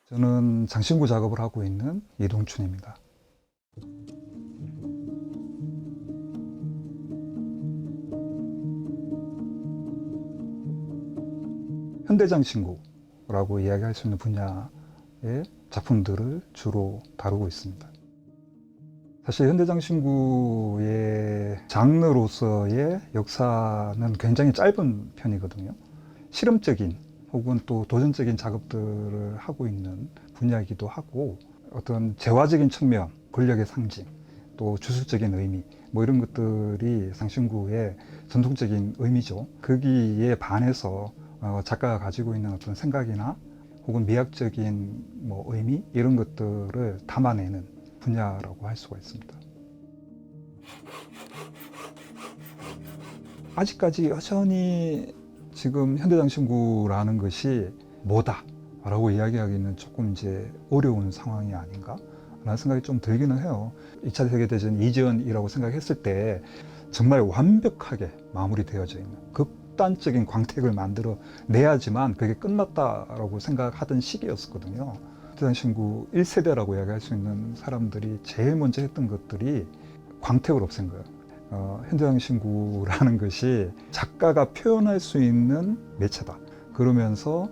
저는 장신구 작업을 하고 있는 이동춘입니다. 현대장신구라고 이야기할 수 있는 분야의 작품들을 주로 다루고 있습니다. 사실 현대장신구의 장르로서의 역사는 굉장히 짧은 편이거든요. 실험적인 혹은 또 도전적인 작업들을 하고 있는 분야이기도 하고, 어떤 재화적인 측면, 권력의 상징, 또 주술적인 의미, 뭐 이런 것들이 장신구의 전통적인 의미죠. 거기에 반해서 작가가 가지고 있는 어떤 생각이나 혹은 미학적인 뭐 의미, 이런 것들을 담아내는 분야라고 할 수가 있습니다. 아직까지 여전히 지금 현대장신구라는 것이 뭐다 라고 이야기하기는 조금 이제 어려운 상황이 아닌가 라는 생각이 좀 들기는 해요. 2차 세계대전 이전이라고 생각했을 때 정말 완벽하게 마무리되어져 있는 극단적인 광택을 만들어 내야지만 그게 끝났다라고 생각하던 시기였었거든요. 현대장신구 1세대라고 이야기할 수 있는 사람들이 제일 먼저 했던 것들이 광택을 없앤 거예요. 현대장신구라는 것이 작가가 표현할 수 있는 매체다. 그러면서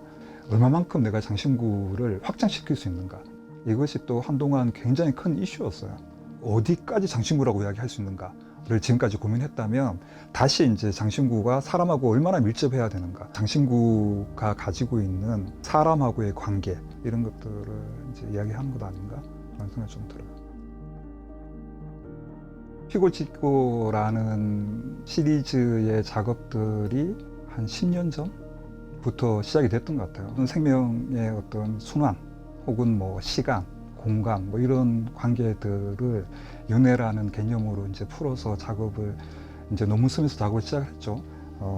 얼마만큼 내가 장신구를 확장시킬 수 있는가. 이것이 또 한동안 굉장히 큰 이슈였어요. 어디까지 장신구라고 이야기할 수 있는가를 지금까지 고민했다면, 다시 이제 장신구가 사람하고 얼마나 밀접해야 되는가, 장신구가 가지고 있는 사람하고의 관계, 이런 것들을 이제 이야기하는 것 아닌가 라는 생각이 좀 들어요. 피고짓고라는 시리즈의 작업들이 한 10년 전부터 시작이 됐던 것 같아요. 생명의 어떤 순환 혹은 뭐 시간, 공간, 뭐 이런 관계들을 윤회라는 개념으로 이제 풀어서 작업을 이제 논문 쓰면서 작업을 시작했죠.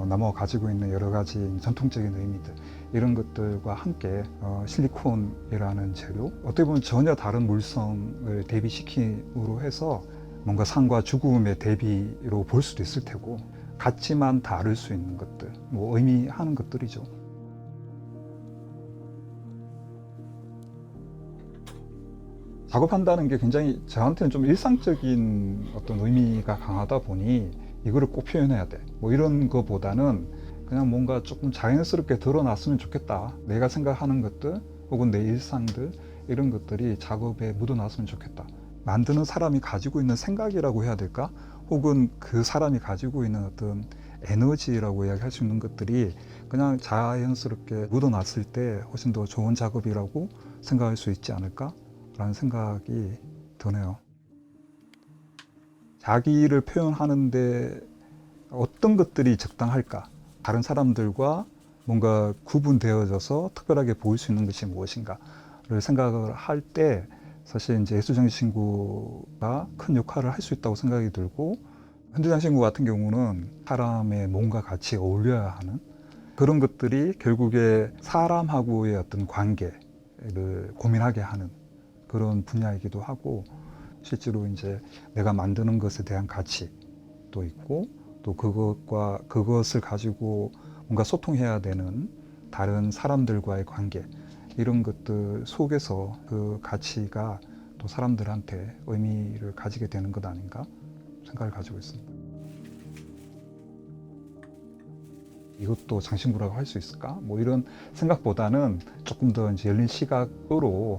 나무가 가지고 있는 여러 가지 전통적인 의미들, 이런 것들과 함께 실리콘이라는 재료, 어떻게 보면 전혀 다른 물성을 대비시킴으로 해서 뭔가 삶과 죽음의 대비로 볼 수도 있을 테고, 같지만 다를 수 있는 것들, 뭐 의미하는 것들이죠. 작업한다는 게 굉장히 저한테는 좀 일상적인 어떤 의미가 강하다 보니 이거를 꼭 표현해야 돼, 뭐 이런 거보다는 그냥 뭔가 조금 자연스럽게 드러났으면 좋겠다. 내가 생각하는 것들 혹은 내 일상들, 이런 것들이 작업에 묻어났으면 좋겠다. 만드는 사람이 가지고 있는 생각이라고 해야 될까? 혹은 그 사람이 가지고 있는 어떤 에너지라고 이야기할 수 있는 것들이 그냥 자연스럽게 묻어났을 때 훨씬 더 좋은 작업이라고 생각할 수 있지 않을까? 라는 생각이 드네요. 자기를 표현하는데 어떤 것들이 적당할까? 다른 사람들과 뭔가 구분되어져서 특별하게 보일 수 있는 것이 무엇인가를 생각을 할 때, 사실 이제 예술장신구가 큰 역할을 할 수 있다고 생각이 들고, 현대장신구 같은 경우는 사람의 몸과 같이 어울려야 하는 그런 것들이 결국에 사람하고의 어떤 관계를 고민하게 하는 그런 분야이기도 하고, 실제로 이제 내가 만드는 것에 대한 가치도 있고, 또 그것을 가지고 뭔가 소통해야 되는 다른 사람들과의 관계, 이런 것들 속에서 그 가치가 또 사람들한테 의미를 가지게 되는 것 아닌가 생각을 가지고 있습니다. 이것도 장신구라고 할 수 있을까? 뭐 이런 생각보다는 조금 더 이제 열린 시각으로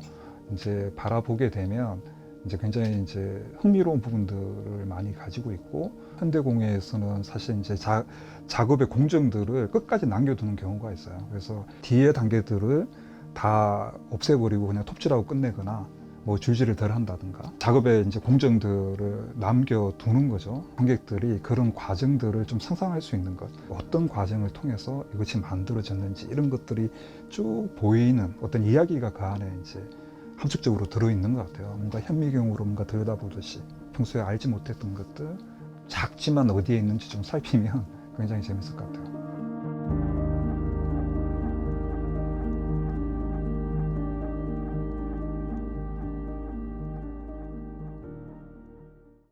이제 바라보게 되면 이제 굉장히 이제 흥미로운 부분들을 많이 가지고 있고, 현대공예에서는 사실 이제 작업의 공정들을 끝까지 남겨두는 경우가 있어요. 그래서 뒤에 단계들을 다 없애버리고 그냥 톱질하고 끝내거나 뭐 줄질을 덜 한다든가, 작업의 이제 공정들을 남겨두는 거죠. 관객들이 그런 과정들을 좀 상상할 수 있는 것, 어떤 과정을 통해서 이것이 만들어졌는지, 이런 것들이 쭉 보이는 어떤 이야기가 그 안에 이제 함축적으로 들어있는 것 같아요. 뭔가 현미경으로 뭔가 들여다보듯이 평소에 알지 못했던 것들, 작지만 어디에 있는지 좀 살피면 굉장히 재밌을 것 같아요.